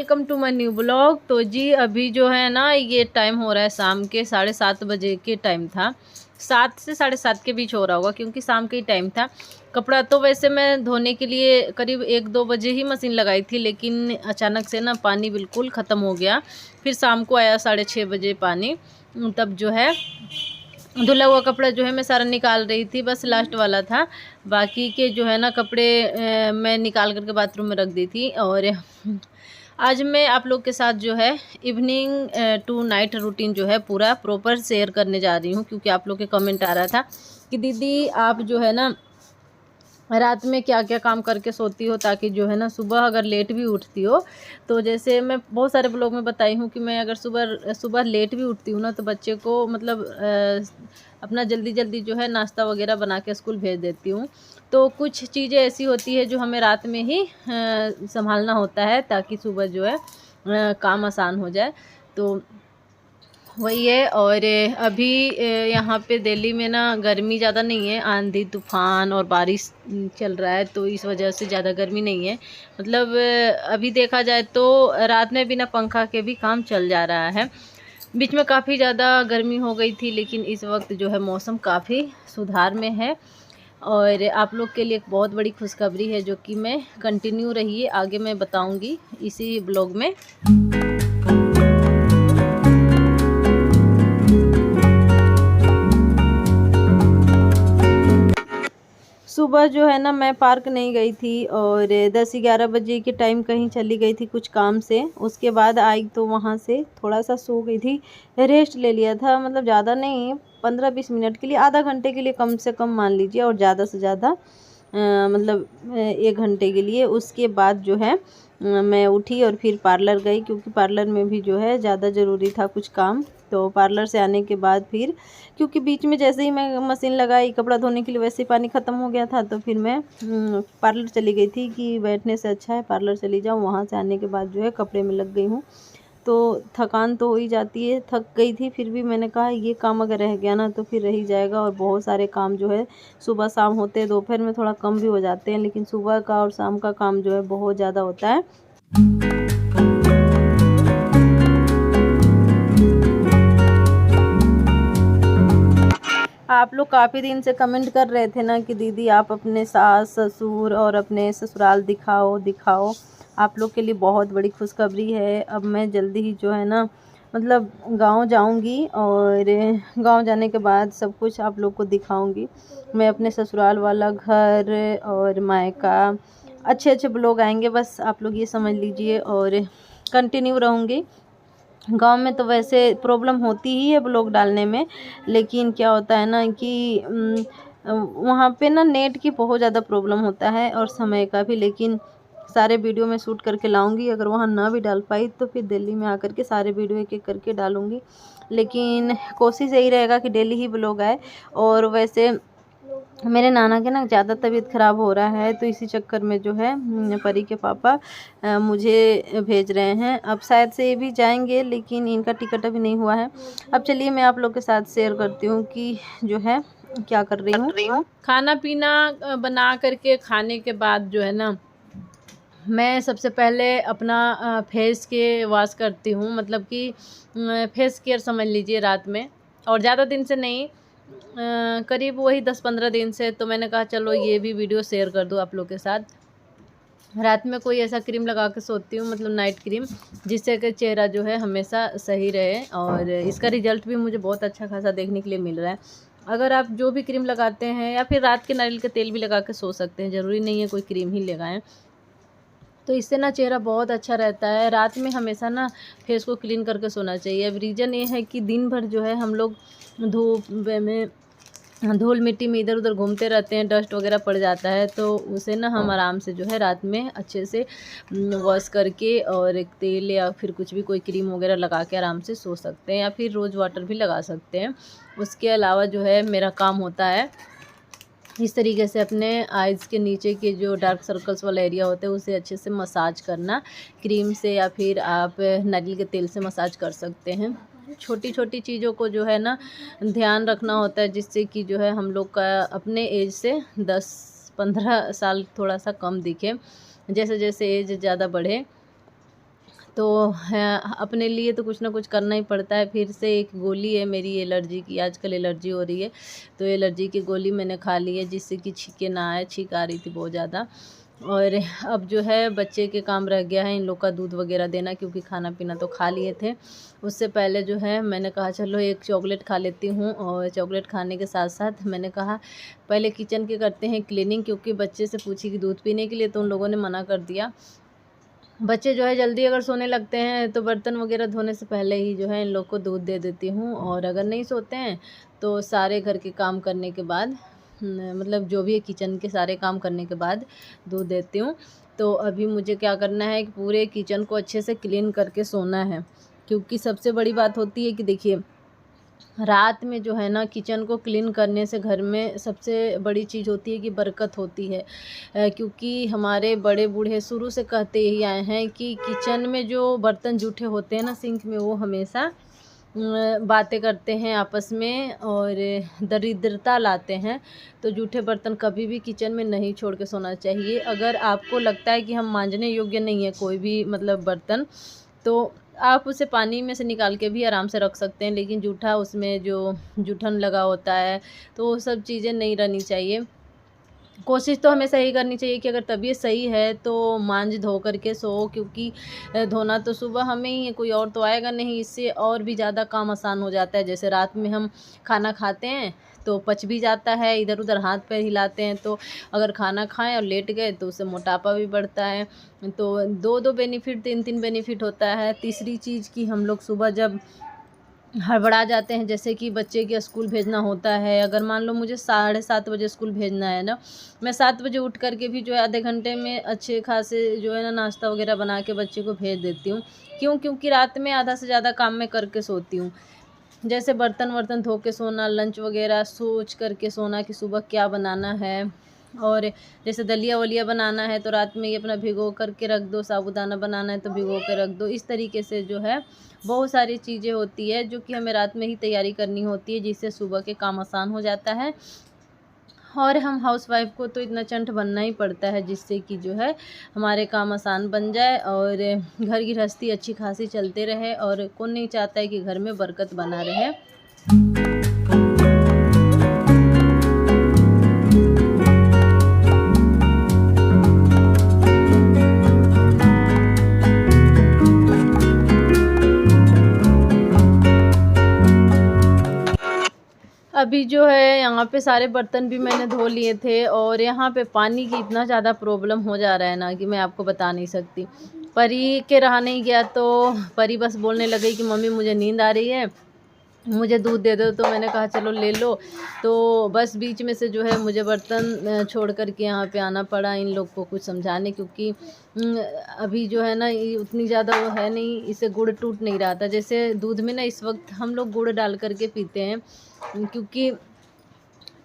Welcome to my new blog. तो जी अभी जो है ना ये टाइम हो रहा है शाम के 7:30 बजे के टाइम था, 7 से 7:30 के बीच हो रहा होगा क्योंकि शाम के ही टाइम था। कपड़ा तो वैसे मैं धोने के लिए करीब 1-2 बजे ही मशीन लगाई थी, लेकिन अचानक से ना पानी बिल्कुल ख़त्म हो गया। फिर शाम को आया 6:30 बजे पानी, तब जो है धुला हुआ कपड़ा जो है मैं सारा निकाल रही थी, बस लास्ट वाला था। बाकी के जो है ना कपड़े मैं निकाल करके बाथरूम में रख दी थी। और आज मैं आप लोग के साथ जो है इवनिंग टू नाइट रूटीन जो है पूरा प्रॉपर शेयर करने जा रही हूँ, क्योंकि आप लोग के कमेंट आ रहा था कि दीदी आप जो है ना रात में क्या क्या काम करके सोती हो, ताकि जो है ना सुबह अगर लेट भी उठती हो। तो जैसे मैं बहुत सारे ब्लॉग में बताई हूँ कि मैं अगर सुबह सुबह लेट भी उठती हूँ ना, तो बच्चे को मतलब अपना जल्दी जल्दी जो है नाश्ता वगैरह बना के स्कूल भेज देती हूँ। तो कुछ चीज़ें ऐसी होती है जो हमें रात में ही संभालना होता है, ताकि सुबह जो है काम आसान हो जाए। तो वही है। और अभी यहाँ पे दिल्ली में ना गर्मी ज़्यादा नहीं है, आंधी तूफान और बारिश चल रहा है, तो इस वजह से ज़्यादा गर्मी नहीं है। मतलब अभी देखा जाए तो रात में बिना पंखा के भी काम चल जा रहा है। बीच में काफ़ी ज़्यादा गर्मी हो गई थी, लेकिन इस वक्त जो है मौसम काफ़ी सुधार में है। और आप लोग के लिए एक बहुत बड़ी खुशखबरी है, जो कि मैं कंटिन्यू रहिए आगे मैं बताऊँगी इसी ब्लॉग में। सुबह जो है ना मैं पार्क नहीं गई थी, और 10-11 बजे के टाइम कहीं चली गई थी कुछ काम से। उसके बाद आई तो वहाँ से थोड़ा सा सो गई थी, रेस्ट ले लिया था। मतलब ज़्यादा नहीं, 15-20 मिनट के लिए, आधा घंटे के लिए कम से कम मान लीजिए, और ज़्यादा से ज़्यादा मतलब 1 घंटे के लिए। उसके बाद जो है मैं उठी और फिर पार्लर गई, क्योंकि पार्लर में भी जो है ज़्यादा ज़रूरी था कुछ काम। तो पार्लर से आने के बाद फिर, क्योंकि बीच में जैसे ही मैं मशीन लगाई कपड़ा धोने के लिए, वैसे ही पानी ख़त्म हो गया था, तो फिर मैं पार्लर चली गई थी कि बैठने से अच्छा है पार्लर चली जाऊँ। वहाँ से आने के बाद जो है कपड़े में लग गई हूँ। तो थकान तो हो ही जाती है, थक गई थी। फिर भी मैंने कहा ये काम अगर रह गया ना तो फिर रह ही जाएगा। और बहुत सारे काम जो है सुबह शाम होते हैं, दोपहर में थोड़ा कम भी हो जाते हैं, लेकिन सुबह का और शाम का काम जो है बहुत ज़्यादा होता है। आप लोग काफ़ी दिन से कमेंट कर रहे थे ना कि दीदी आप अपने सास ससुर और अपने ससुराल दिखाओ दिखाओ। आप लोग के लिए बहुत बड़ी खुशखबरी है। अब मैं जल्दी ही जो है ना मतलब गांव जाऊंगी, और गांव जाने के बाद सब कुछ आप लोग को दिखाऊंगी। मैं अपने ससुराल वाला घर और मायका, अच्छे अच्छे ब्लॉग आएंगे, बस आप लोग ये समझ लीजिए। और कंटिन्यू रहूँगी। गांव में तो वैसे प्रॉब्लम होती ही है ब्लॉग डालने में, लेकिन क्या होता है ना कि वहाँ पे ना नेट की बहुत ज़्यादा प्रॉब्लम होता है, और समय का भी। लेकिन सारे वीडियो मैं शूट करके लाऊंगी। अगर वहाँ ना भी डाल पाई तो फिर दिल्ली में आकर के सारे वीडियो एक एक करके डालूंगी। लेकिन कोशिश यही रहेगा कि डेली ही ब्लॉग आए। और वैसे मेरे नाना के ना ज़्यादा तबीयत ख़राब हो रहा है, तो इसी चक्कर में जो है परी के पापा मुझे भेज रहे हैं। अब शायद से ये भी जाएंगे, लेकिन इनका टिकट अभी नहीं हुआ है। अब चलिए मैं आप लोग के साथ शेयर करती हूँ कि जो है क्या कर रही हूँ। खाना पीना बना करके खाने के बाद जो है ना मैं सबसे पहले अपना फेस के वॉश करती हूँ। मतलब कि फेस केयर समझ लीजिए रात में। और ज़्यादा दिन से नहीं, करीब वही 10-15 दिन से। तो मैंने कहा चलो ये भी वीडियो शेयर कर दूँ आप लोग के साथ। रात में कोई ऐसा क्रीम लगा के सोती हूँ, मतलब नाइट क्रीम, जिससे कि चेहरा जो है हमेशा सही रहे। और इसका रिजल्ट भी मुझे बहुत अच्छा खासा देखने के लिए मिल रहा है। अगर आप जो भी क्रीम लगाते हैं, या फिर रात के नारियल का तेल भी लगा के सो सकते हैं, ज़रूरी नहीं है कोई क्रीम ही लगाएं। तो इससे ना चेहरा बहुत अच्छा रहता है। रात में हमेशा ना फेस को क्लीन करके सोना चाहिए। अब रीज़न ये है कि दिन भर जो है हम लोग धूप में, धूल मिट्टी में इधर उधर घूमते रहते हैं, डस्ट वगैरह पड़ जाता है। तो उसे ना हम आराम से जो है रात में अच्छे से वॉश करके, और एक तेल या फिर कुछ भी कोई क्रीम वगैरह लगा के आराम से सो सकते हैं, या फिर रोज़ वाटर भी लगा सकते हैं। उसके अलावा जो है मेरा काम होता है इस तरीके से अपने आइज़ के नीचे के जो डार्क सर्कल्स वाला एरिया होता है उसे अच्छे से मसाज करना क्रीम से, या फिर आप नारियल के तेल से मसाज कर सकते हैं। छोटी छोटी चीज़ों को जो है ना ध्यान रखना होता है, जिससे कि जो है हम लोग का अपने एज से 10-15 साल थोड़ा सा कम दिखे। जैसे जैसे एज ज़्यादा बढ़े तो अपने लिए तो कुछ ना कुछ करना ही पड़ता है। फिर से एक गोली है मेरी एलर्जी की, आजकल एलर्जी हो रही है, तो एलर्जी की गोली मैंने खा ली है जिससे कि छींकें ना आए, छींक आ रही थी बहुत ज़्यादा। और अब जो है बच्चे के काम रह गया है इन लोग का दूध वगैरह देना, क्योंकि खाना पीना तो खा लिए थे। उससे पहले जो है मैंने कहा चलो एक चॉकलेट खा लेती हूँ, और चॉकलेट खाने के साथ साथ मैंने कहा पहले किचन की करते हैं क्लीनिंग, क्योंकि बच्चे से पूछी कि दूध पीने के लिए, तो उन लोगों ने मना कर दिया। बच्चे जो है जल्दी अगर सोने लगते हैं तो बर्तन वगैरह धोने से पहले ही जो है इन लोग को दूध दे देती हूँ, और अगर नहीं सोते हैं तो सारे घर के काम करने के बाद मतलब जो भी है किचन के सारे काम करने के बाद दूध देती हूँ। तो अभी मुझे क्या करना है कि पूरे किचन को अच्छे से क्लीन करके सोना है, क्योंकि सबसे बड़ी बात होती है कि देखिए रात में जो है ना किचन को क्लीन करने से घर में सबसे बड़ी चीज़ होती है कि बरकत होती है। क्योंकि हमारे बड़े बूढ़े शुरू से कहते ही आए हैं कि किचन में जो बर्तन जूठे होते हैं ना सिंक में, वो हमेशा बातें करते हैं आपस में और दरिद्रता लाते हैं। तो जूठे बर्तन कभी भी किचन में नहीं छोड़ के सोना चाहिए। अगर आपको लगता है कि हम मांजने योग्य नहीं है कोई भी मतलब बर्तन, तो आप उसे पानी में से निकाल के भी आराम से रख सकते हैं, लेकिन जूठा उसमें जो जूठन लगा होता है तो वो सब चीज़ें नहीं रहनी चाहिए। कोशिश तो हमेशा यही करनी चाहिए कि अगर तबीयत सही है तो मांज धो करके सो, क्योंकि धोना तो सुबह हमें ही है, कोई और तो आएगा नहीं। इससे और भी ज़्यादा काम आसान हो जाता है। जैसे रात में हम खाना खाते हैं तो पच भी जाता है, इधर उधर हाथ पैर हिलाते हैं, तो अगर खाना खाएं और लेट गए तो उससे मोटापा भी बढ़ता है। तो दो दो बेनिफिट, तीन तीन बेनिफिट होता है। तीसरी चीज़ कि हम लोग सुबह जब हड़बड़ा जाते हैं, जैसे कि बच्चे के स्कूल भेजना होता है, अगर मान लो मुझे 7:30 बजे स्कूल भेजना है ना, मैं 7 बजे उठ करके भी जो है आधे घंटे में अच्छे खासे जो है ना नाश्ता वगैरह बना के बच्चे को भेज देती हूँ। क्यों? क्योंकि रात में आधा से ज़्यादा काम मैं करके सोती हूँ। जैसे बर्तन वर्तन धो के सोना, लंच वगैरह सोच करके सोना कि सुबह क्या बनाना है। और जैसे दलिया वलिया बनाना है तो रात में ही अपना भिगो करके रख दो, साबूदाना बनाना है तो भिगो के रख दो। इस तरीके से जो है बहुत सारी चीज़ें होती है जो कि हमें रात में ही तैयारी करनी होती है, जिससे सुबह के काम आसान हो जाता है। और हम हाउसवाइफ को तो इतना चंट बनना ही पड़ता है जिससे कि जो है हमारे काम आसान बन जाए और घर गृहस्थी अच्छी खासी चलते रहे, और कौन नहीं चाहता है कि घर में बरकत बना रहे। अभी जो है यहाँ पे सारे बर्तन भी मैंने धो लिए थे, और यहाँ पे पानी की इतना ज़्यादा प्रॉब्लम हो जा रहा है ना कि मैं आपको बता नहीं सकती। परी के रहा नहीं गया, तो परी बस बोलने लगी कि मम्मी मुझे नींद आ रही है, मुझे दूध दे दो। तो मैंने कहा चलो ले लो। तो बस बीच में से जो है मुझे बर्तन छोड़ कर के यहाँ पे आना पड़ा इन लोग को कुछ समझाने, क्योंकि अभी जो है ना ये उतनी ज़्यादा वो है नहीं, इसे गुड़ टूट नहीं रहा था। जैसे दूध में ना इस वक्त हम लोग गुड़ डाल करके पीते हैं, क्योंकि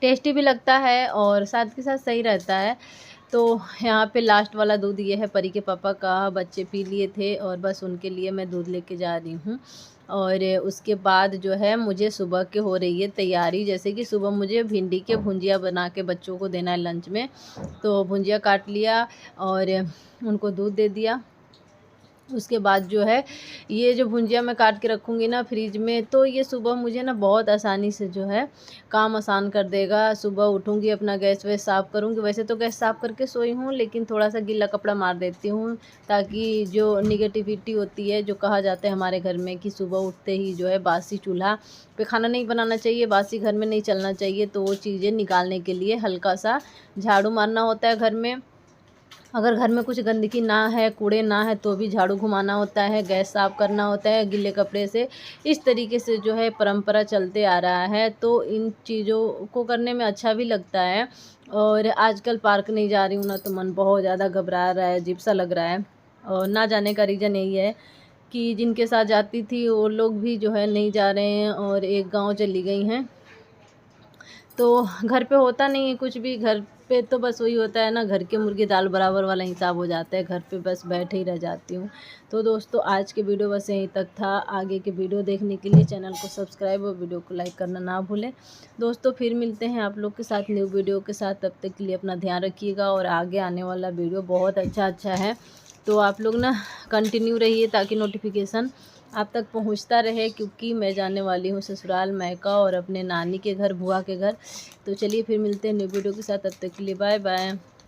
टेस्टी भी लगता है और साथ के साथ सही रहता है। तो यहाँ पे लास्ट वाला दूध ये है परी के पापा का, बच्चे पी लिए थे और बस उनके लिए मैं दूध लेके जा रही हूँ। और उसके बाद जो है मुझे सुबह के हो रही है तैयारी, जैसे कि सुबह मुझे भिंडी के भुंजिया बना के बच्चों को देना है लंच में। तो भुंजिया काट लिया और उनको दूध दे दिया। उसके बाद जो है ये जो भुंजिया मैं काट के रखूँगी ना फ्रिज में, तो ये सुबह मुझे ना बहुत आसानी से जो है काम आसान कर देगा। सुबह उठूँगी, अपना गैस वैस साफ़ करूँगी। वैसे तो गैस साफ़ करके सोई हूँ, लेकिन थोड़ा सा गीला कपड़ा मार देती हूँ, ताकि जो निगेटिविटी होती है, जो कहा जाता है हमारे घर में कि सुबह उठते ही जो है बासी चूल्हा पे खाना नहीं बनाना चाहिए, बासी घर में नहीं चलना चाहिए, तो वो चीज़ें निकालने के लिए हल्का सा झाड़ू मारना होता है घर में। अगर घर में कुछ गंदगी ना है, कूड़े ना है, तो भी झाड़ू घुमाना होता है, गैस साफ़ करना होता है गीले कपड़े से। इस तरीके से जो है परंपरा चलते आ रहा है, तो इन चीज़ों को करने में अच्छा भी लगता है। और आजकल पार्क नहीं जा रही हूँ ना, तो मन बहुत ज़्यादा घबरा रहा है, अजीब सा लग रहा है। और ना जाने का रीज़न यही है कि जिनके साथ जाती थी वो लोग भी जो है नहीं जा रहे हैं और एक गाँव चली गई हैं। तो घर पे होता नहीं है कुछ भी, घर पे तो बस वही होता है ना, घर के मुर्गी दाल बराबर वाला हिसाब हो जाता है। घर पे बस बैठे ही रह जाती हूँ। तो दोस्तों आज के वीडियो बस यहीं तक था। आगे के वीडियो देखने के लिए चैनल को सब्सक्राइब और वीडियो को लाइक करना ना भूलें। दोस्तों फिर मिलते हैं आप लोग के साथ न्यू वीडियो के साथ, तब तक के लिए अपना ध्यान रखिएगा। और आगे आने वाला वीडियो बहुत अच्छा है, तो आप लोग ना कंटिन्यू रहिए ताकि नोटिफिकेशन आप तक पहुंचता रहे, क्योंकि मैं जाने वाली हूँ ससुराल, मायका और अपने नानी के घर, बुआ के घर। तो चलिए फिर मिलते हैं न्यू वीडियो के साथ, तब तक के लिए बाय बाय।